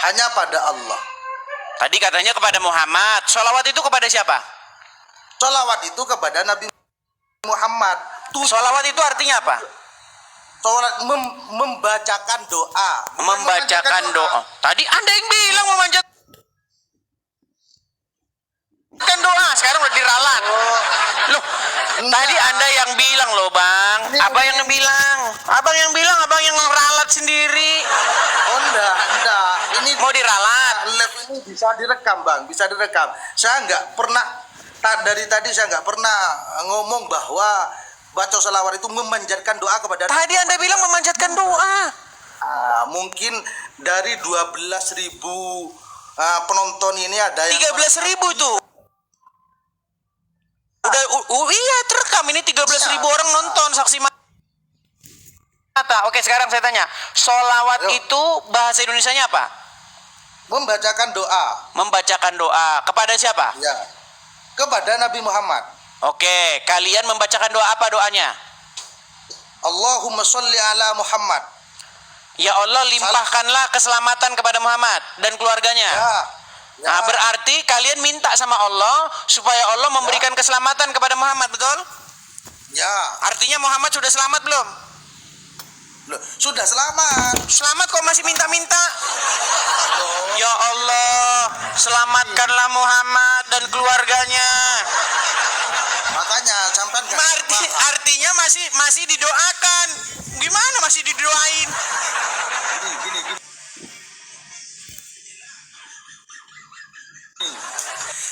hanya pada Allah. Tadi katanya kepada Muhammad. Sholawat itu kepada siapa? Sholawat itu kepada Nabi Muhammad. Sholawat itu artinya apa? Sholawat membacakan doa. Membacakan doa. Tadi Anda yang bilang memanjatkan doa, sekarang udah diralat. Loh, tadi Anda yang bilang loh, Bang. Abang yang bilang. Abang yang bilang, abang yang ralat sendiri. Oh enggak. Ini Mau diralat. live ini bisa direkam, Bang, bisa direkam. Saya nggak pernah dari tadi saya nggak pernah ngomong bahwa baca sholawat itu memanjatkan doa kepada. Tadi Anda bilang memanjatkan doa. Mungkin dari 12.000 penonton ini ada yang 13.000 itu. Udah, iya terekam ini 13.000 orang nonton saksi mata. Oke, sekarang saya tanya, sholawat itu bahasa Indonesianya apa? membacakan doa. Membacakan doa kepada siapa? Ya. Kepada Nabi Muhammad. Oke, kalian membacakan doa apa doanya? Allahumma sholli ala Muhammad. Ya Allah, limpahkanlah keselamatan kepada Muhammad dan keluarganya. Ya. Nah, berarti kalian minta sama Allah supaya Allah memberikan keselamatan kepada Muhammad, betul? Ya. Artinya Muhammad sudah selamat belum? Loh, sudah selamat. Selamat kok masih minta-minta. Ya Allah, selamatkanlah Muhammad dan keluarganya. Makanya sampai Artinya masih didoakan. Gimana masih didoain? gini.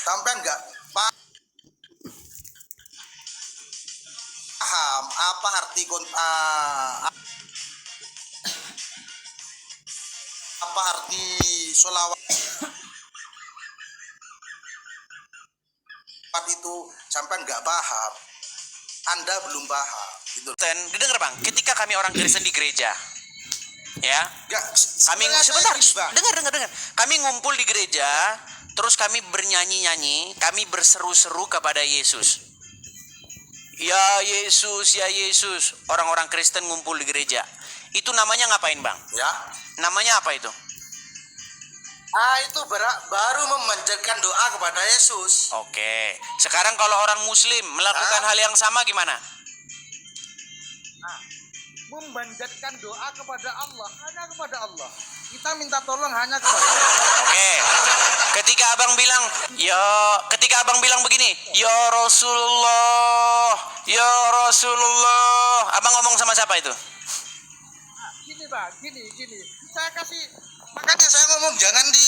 Sampai enggak paham apa arti apa arti sholawat itu sampai nggak paham. Anda belum paham gitu. Dan didengar Bang, ketika kami orang Kristen di gereja, ya, Nggak, kami sebentar, dengar. Kami ngumpul di gereja, terus kami bernyanyi-nyanyi, kami berseru-seru kepada Yesus. Ya Yesus, ya Yesus. Orang-orang Kristen ngumpul di gereja. Itu namanya ngapain, Bang? Ya. Namanya apa itu? Itu baru memanjatkan doa kepada Yesus. Oke. Sekarang kalau orang Muslim melakukan hal yang sama gimana? Memanjatkan doa kepada Allah, hanya kepada Allah. Kita minta tolong hanya kepada Allah. Oke. Ketika abang bilang begini, ya Rasulullah, abang ngomong sama siapa itu? Gini Bang, gini. Saya kasih, makanya saya ngomong jangan di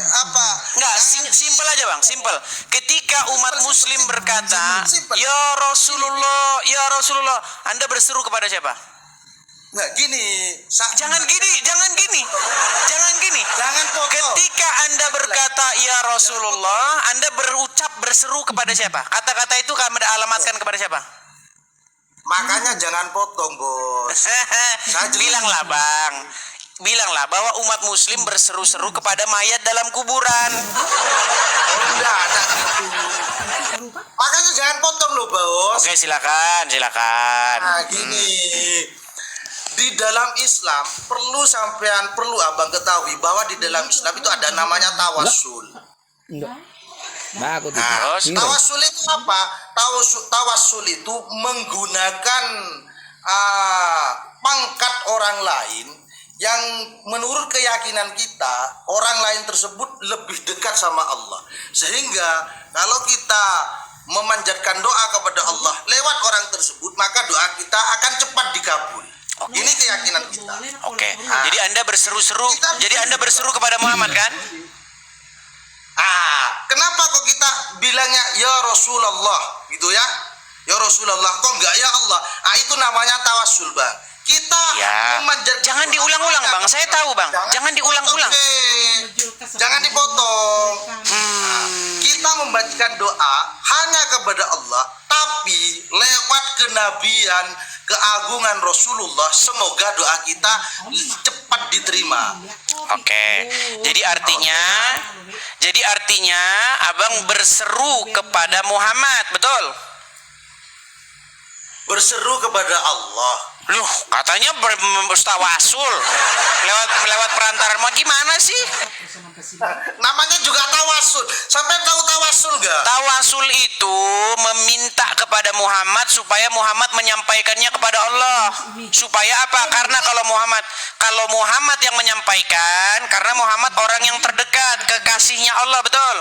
apa. Enggak, simpel aja Bang, simpel. Ketika umat Muslim berkata, ya Rasulullah, Anda berseru kepada siapa? Nggak gini. Jangan gini. Jangan potong. Ketika Anda berkata ya Rasulullah, Anda berseru kepada siapa? Kata-kata itu kami alamatkan kepada siapa? Makanya jangan potong, Bos. Bilanglah Bang. Bilanglah bahwa umat Muslim berseru-seru kepada mayat dalam kuburan. Udah ada. Makanya jangan potong loh, Bos. Oke, silakan. Nah, gini. Di dalam Islam perlu abang ketahui bahwa di dalam Islam itu ada namanya tawassul. Nah, tawassul itu apa? Tawassul itu menggunakan pangkat orang lain yang menurut keyakinan kita orang lain tersebut lebih dekat sama Allah. Sehingga kalau kita memanjatkan doa kepada Allah lewat orang tersebut, maka doa kita akan cepat dikabul. Ini keyakinan kita. Oke. Jadi Anda berseru-seru. Jadi Anda berseru kepada Muhammad kan? Kenapa kok kita bilangnya ya Rasulullah gitu ya? Ya Rasulullah, kok enggak ya Allah? Itu namanya tawassul, Bang. Kita memanjatkan. Jangan diulang-ulang, Bang. Saya tahu, Bang. Jangan diulang-ulang. Jangan dipotong. Kita membacakan doa hanya kepada Allah, tapi lewat kenabian, keagungan Rasulullah, semoga doa kita cepat diterima. Oke. Jadi artinya abang berseru kepada Muhammad, betul? Berseru kepada Allah. Loh, katanya bertawasul lewat perantara. Mau gimana sih? Namanya juga tawasul. Sampai tahu tawasul gak? Tawasul itu meminta kepada Muhammad supaya Muhammad menyampaikannya kepada Allah. Supaya apa? Karena kalau Muhammad yang menyampaikan, karena Muhammad orang yang terdekat, kekasihnya Allah, betul?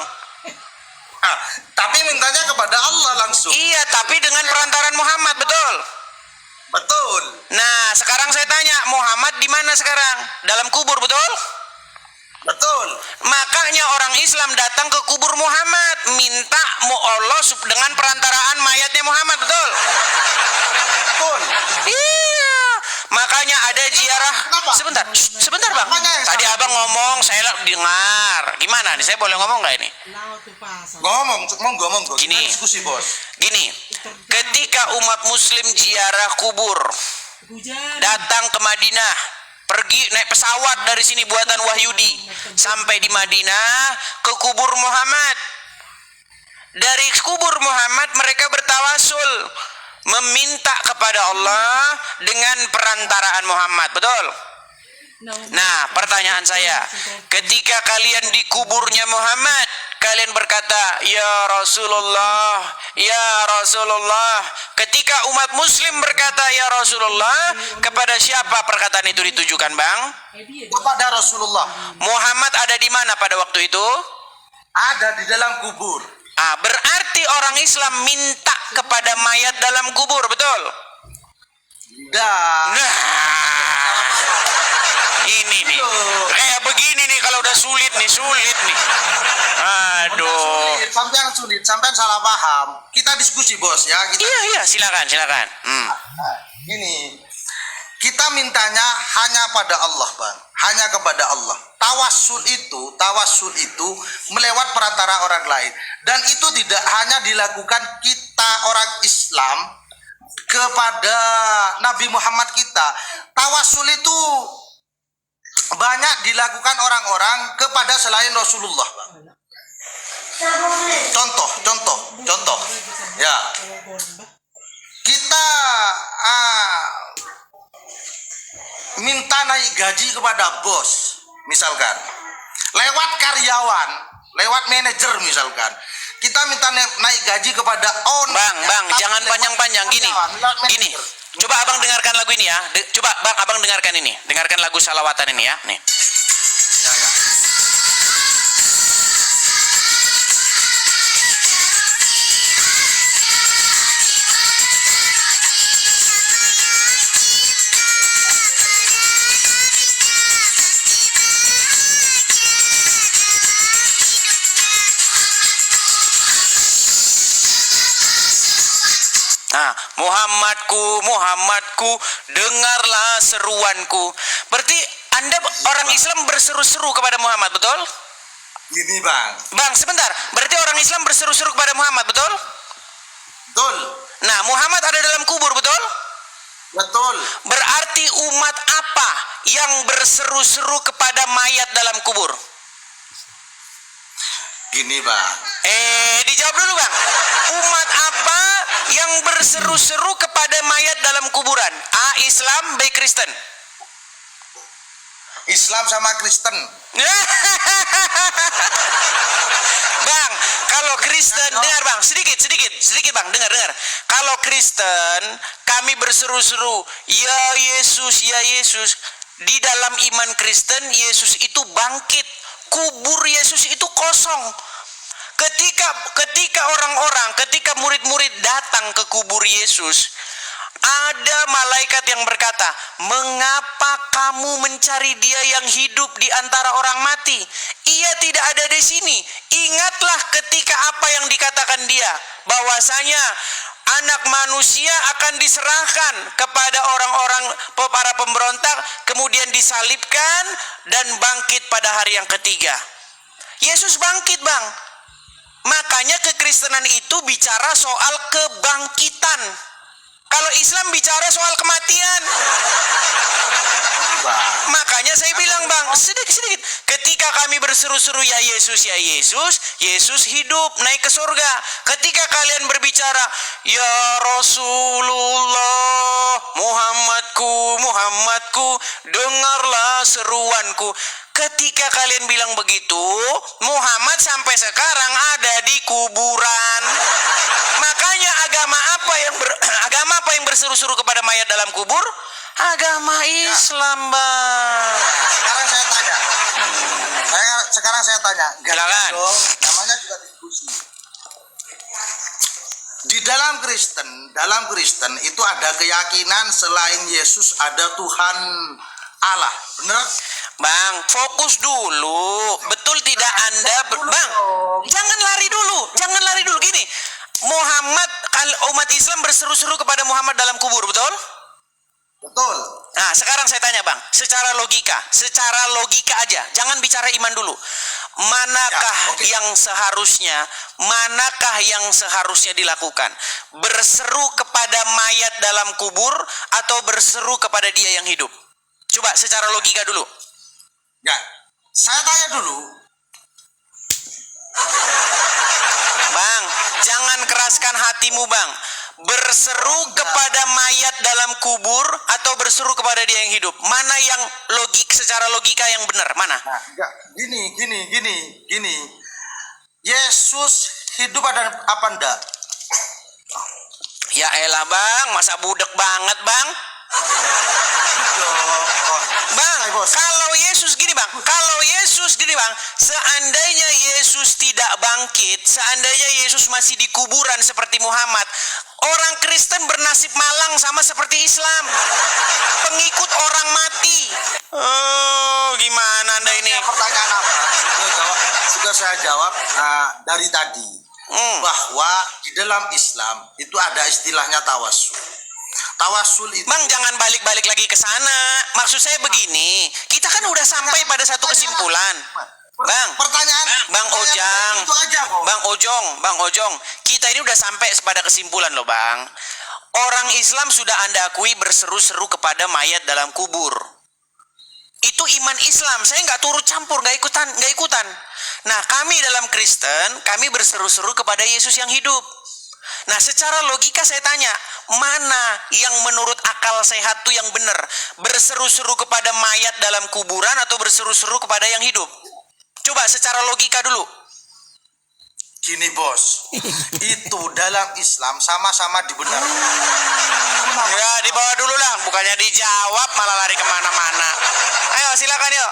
Ah, tapi mintanya kepada Allah langsung. Iya, tapi dengan perantaran Muhammad, betul? Betul. Nah, sekarang saya tanya, Muhammad di mana sekarang? Dalam kubur, betul? Betul. Makanya orang Islam datang ke kubur Muhammad, minta Allah dengan perantaraan mayatnya Muhammad, betul? Betul. Iya. Makanya ada ziarah. Kenapa? Sebentar bang. Apanya yang Tadi salah? abang ngomong, saya dengar. Gimana nih? Saya boleh ngomong nggak ini? Ngomong. Gini. Kita diskusi, Bos. Gini, ketika umat Muslim ziarah kubur, datang ke Madinah, pergi naik pesawat dari sini buatan Wahyudi sampai di Madinah ke kubur Muhammad. Dari kubur Muhammad mereka bertawasul, meminta kepada Allah dengan perantaraan Muhammad, betul? Nah, pertanyaan saya, ketika kalian di kuburnya Muhammad, kalian berkata, "Ya Rasulullah, ya Rasulullah." Ketika umat Muslim berkata, "Ya Rasulullah," kepada siapa perkataan itu ditujukan, Bang? Kepada Rasulullah. Muhammad ada di mana pada waktu itu? Ada di dalam kubur. Berarti orang Islam minta kepada mayat dalam kubur, betul? Dah. Nah, ini nih, kayak begini nih kalau udah sulit nih. Aduh. Sulit. Sampai salah paham. Kita diskusi, Bos, ya. Iya, silakan. Gini. Kita mintanya hanya pada Allah, Bang. Hanya kepada Allah. Tawassul itu melewat perantara orang lain. Dan itu tidak hanya dilakukan kita orang Islam kepada Nabi Muhammad kita. Tawassul itu banyak dilakukan orang-orang kepada selain Rasulullah, Bang. Contoh. Ya. Kita minta naik gaji kepada bos, misalkan. Lewat karyawan, lewat manajer misalkan. Kita minta naik gaji kepada Bang, jangan panjang-panjang gini. Coba abang dengarkan lagu ini ya. Coba bang, abang dengarkan ini. Dengarkan lagu salawatan ini ya. Nih. Ya. Nah, Muhammadku, dengarlah seruanku. Berarti Anda orang Islam berseru-seru kepada Muhammad, betul? Gini, Bang. Bang, sebentar. Berarti orang Islam berseru-seru kepada Muhammad, betul? Betul. Nah, Muhammad ada dalam kubur, betul? Betul. Berarti umat apa yang berseru-seru kepada mayat dalam kubur? Gini, Bang. Dijawab dulu, Bang. Umat apa yang berseru-seru kepada mayat dalam kuburan? A. Islam, B. Kristen. Islam sama Kristen. Bang, kalau Kristen, dengar Bang, sedikit Bang, dengar. Kalau Kristen, kami berseru-seru, ya Yesus. Di dalam iman Kristen, Yesus itu bangkit. Kubur Yesus itu kosong. Ketika murid-murid datang ke kubur Yesus, ada malaikat yang berkata, "Mengapa kamu mencari dia yang hidup di antara orang mati? Ia tidak ada di sini." Ingatlah ketika apa yang dikatakan dia, bahwasanya anak manusia akan diserahkan kepada orang-orang para pemberontak, kemudian disalibkan dan bangkit pada hari yang ketiga. Yesus bangkit, Bang. Makanya kekristenan itu bicara soal kebangkitan. Kalau Islam bicara soal kematian. Makanya saya bilang, Bang, sedikit. Ketika kami berseru-seru ya Yesus, Yesus hidup naik ke surga. Ketika kalian berbicara ya Rasulullah, Muhammadku, dengarlah seruanku. Ketika kalian bilang begitu, Muhammad sampai sekarang ada di kuburan. Makanya agama apa yang berseru-seru kepada mayat dalam kubur? Agama Islam, Bang. Sekarang saya tanya. Silakan. Dong, namanya juga diskusi. Di dalam Kristen itu ada keyakinan selain Yesus ada Tuhan Allah, benar? Bang, fokus dulu. Betul tidak Anda, Bang? Jangan lari dulu. Gini, umat Islam berseru-seru kepada Muhammad dalam kubur, betul? Betul. Nah, sekarang saya tanya, Bang, secara logika aja, jangan bicara iman dulu. Manakah yang seharusnya dilakukan? Berseru kepada mayat dalam kubur atau berseru kepada dia yang hidup? Coba secara logika dulu. Ya, saya tanya dulu. Bang, jangan keraskan hatimu, Bang. Berseru kepada mayat dalam kubur atau berseru kepada dia yang hidup? Mana yang secara logika yang benar? Mana? Nah, enggak. Gini. Yesus hidup apa enggak? Ya elah, Bang, masa budek banget, Bang? Bang, kalau Yesus gini, Bang, seandainya Yesus tidak bangkit, seandainya Yesus masih di kuburan seperti Muhammad, orang Kristen bernasib malang sama seperti Islam, pengikut orang mati. Oh, gimana Anda ini? Pertanyaan apa? Sudah saya jawab dari tadi. Bahwa di dalam Islam itu ada istilahnya tawasul. Tawasul itu, Bang, jangan balik-balik lagi ke sana. Maksud saya begini, kita kan udah sampai pada satu kesimpulan. Bang, pertanyaan Bang Ojang, itu aja kok. Bang Ojong, kita ini udah sampai pada kesimpulan loh, Bang. Orang Islam sudah Anda akui berseru-seru kepada mayat dalam kubur. Itu iman Islam. Saya nggak turut campur, nggak ikutan. Nah, kami dalam Kristen, kami berseru-seru kepada Yesus yang hidup. Nah, secara logika saya tanya, mana yang menurut akal sehat tuh yang benar? Berseru-seru kepada mayat dalam kuburan atau berseru-seru kepada yang hidup? Coba secara logika dulu. Gini, Bos. Itu dalam Islam sama-sama dibenarkan. Ya, dibawa dulu lah, bukannya dijawab malah lari kemana-mana. Ayo, silakan yuk.